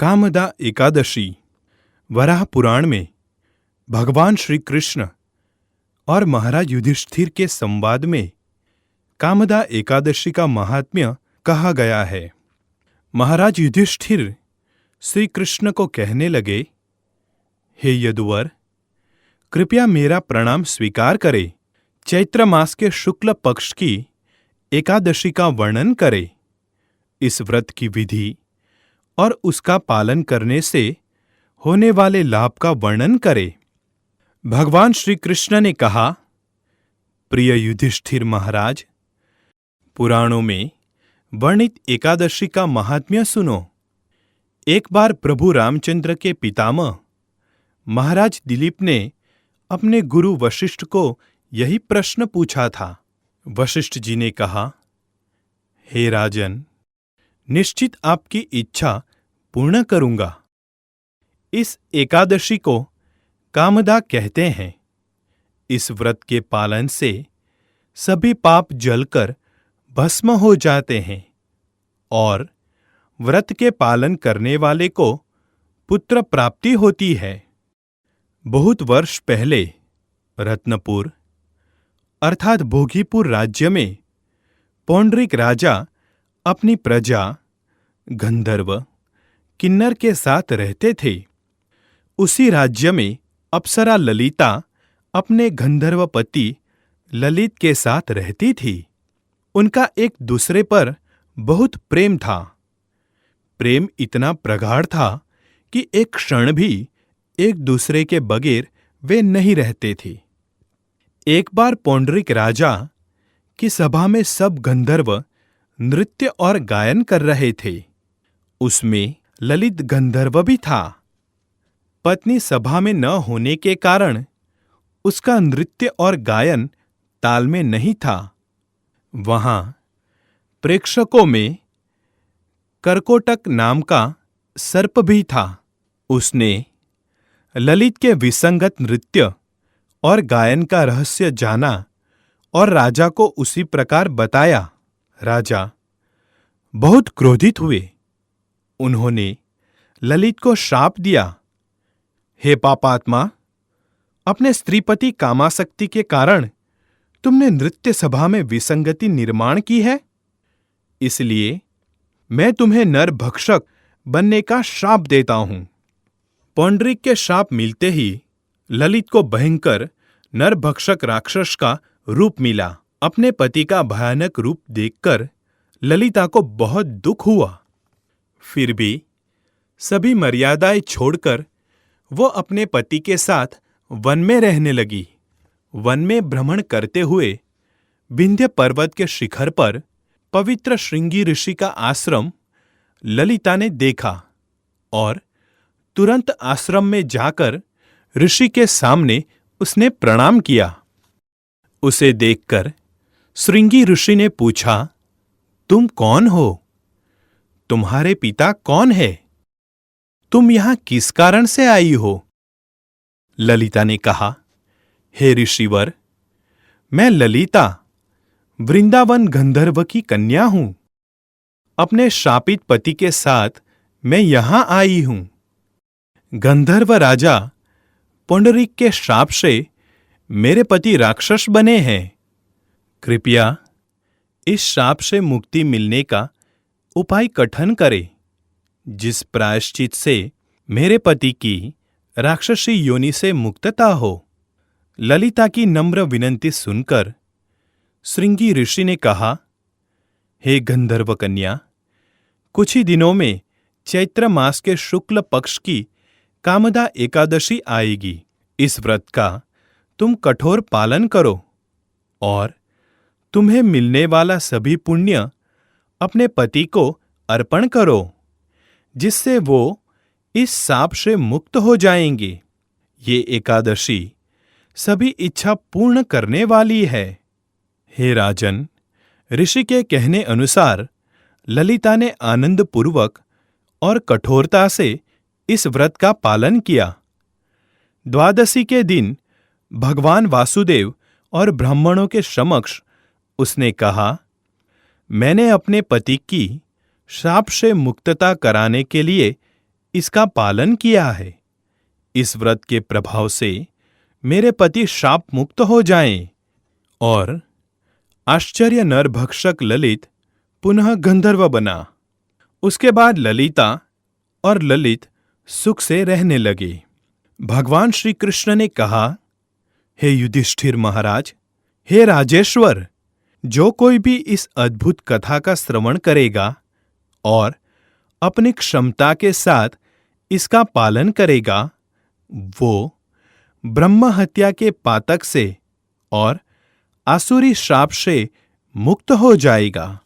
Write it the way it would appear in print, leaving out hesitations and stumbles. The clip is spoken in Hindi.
कामदा एकादशी वराह पुराण में भगवान श्री कृष्ण और महाराज युधिष्ठिर के संवाद में कामदा एकादशी का महात्म्य कहा गया है। महाराज युधिष्ठिर श्री कृष्ण को कहने लगे, हे यदुवर, कृपया मेरा प्रणाम स्वीकार करें। चैत्र मास के शुक्ल पक्ष की एकादशी का वर्णन करें। इस व्रत की विधि और उसका पालन करने से होने वाले लाभ का वर्णन करें। भगवान श्री कृष्ण ने कहा, प्रिय युधिष्ठिर महाराज, पुराणों में वर्णित एकादशी का महात्म्य सुनो। एक बार प्रभु रामचंद्र के पितामह महाराज दिलीप ने अपने गुरु वशिष्ठ को यही प्रश्न पूछा था। वशिष्ठ जी ने कहा, हे राजन, निश्चित आपकी इच्छा पूर्ण करूंगा। इस एकादशी को कामदा कहते हैं। इस व्रत के पालन से सभी पाप जलकर भस्म हो जाते हैं और व्रत के पालन करने वाले को पुत्र प्राप्ति होती है। बहुत वर्ष पहले रत्नपुर अर्थात भोगीपुर राज्य में पौंडरिक राजा अपनी प्रजा गंधर्व किन्नर के साथ रहते थे। उसी राज्य में अप्सरा ललिता अपने गंधर्व पति ललित के साथ रहती थी। उनका एक दूसरे पर बहुत प्रेम था। प्रेम इतना प्रगाढ़ था कि एक क्षण भी एक दूसरे के बगैर वे नहीं रहते थे। एक बार पौंडरिक राजा की सभा में सब गंधर्व नृत्य और गायन कर रहे थे। उसमें ललित गंधर्व भी था। पत्नी सभा में न होने के कारण उसका नृत्य और गायन ताल में नहीं था। वहां प्रेक्षकों में कर्कोटक नाम का सर्प भी था। उसने ललित के विसंगत नृत्य और गायन का रहस्य जाना और राजा को उसी प्रकार बताया। राजा बहुत क्रोधित हुए। उन्होंने ललित को श्राप दिया, हे पापात्मा, अपने स्त्रीपति कामासक्ति के कारण तुमने नृत्य सभा में विसंगति निर्माण की है, इसलिए मैं तुम्हें नरभक्षक बनने का श्राप देता हूं। पौंडरिक के श्राप मिलते ही ललित को भयंकर नरभक्षक राक्षस का रूप मिला। अपने पति का भयानक रूप देखकर ललिता को बहुत दुख हुआ। फिर भी सभी मर्यादाएं छोड़कर वो अपने पति के साथ वन में रहने लगी। वन में भ्रमण करते हुए विंध्य पर्वत के शिखर पर पवित्र श्रृंगी ऋषि का आश्रम ललिता ने देखा और तुरंत आश्रम में जाकर ऋषि के सामने उसने प्रणाम किया। उसे देखकर श्रृंगी ऋषि ने पूछा, तुम कौन हो? तुम्हारे पिता कौन है? तुम यहां किस कारण से आई हो? ललिता ने कहा, हे ऋषिवर, मैं ललिता वृंदावन गंधर्व की कन्या हूं। अपने शापित पति के साथ मैं यहां आई हूं। गंधर्व राजा पौंडरिक के श्राप से मेरे पति राक्षस बने हैं। कृपया इस श्राप से मुक्ति मिलने का उपाय कथन करें, जिस प्रायश्चित से मेरे पति की राक्षसी योनि से मुक्तता हो। ललिता की नम्र विनंती सुनकर श्रृंगी ऋषि ने कहा, हे गंधर्व कन्या, कुछ ही दिनों में चैत्र मास के शुक्ल पक्ष की कामदा एकादशी आएगी। इस व्रत का तुम कठोर पालन करो और तुम्हें मिलने वाला सभी पुण्य अपने पति को अर्पण करो, जिससे वो इस शाप से मुक्त हो जाएंगे। ये एकादशी सभी इच्छा पूर्ण करने वाली है। हे राजन, ऋषि के कहने अनुसार ललिता ने आनंदपूर्वक और कठोरता से इस व्रत का पालन किया। द्वादशी के दिन भगवान वासुदेव और ब्राह्मणों के समक्ष उसने कहा, मैंने अपने पति की श्राप से मुक्तता कराने के लिए इसका पालन किया है। इस व्रत के प्रभाव से मेरे पति शाप मुक्त हो जाएं। और आश्चर्य नरभक्षक ललित पुनः गंधर्व बना। उसके बाद ललिता और ललित सुख से रहने लगे। भगवान श्री कृष्ण ने कहा, हे युधिष्ठिर महाराज, हे राजेश्वर, जो कोई भी इस अद्भुत कथा का श्रवण करेगा और अपनी क्षमता के साथ इसका पालन करेगा, वो ब्रह्म हत्या के पातक से और आसुरी श्राप से मुक्त हो जाएगा।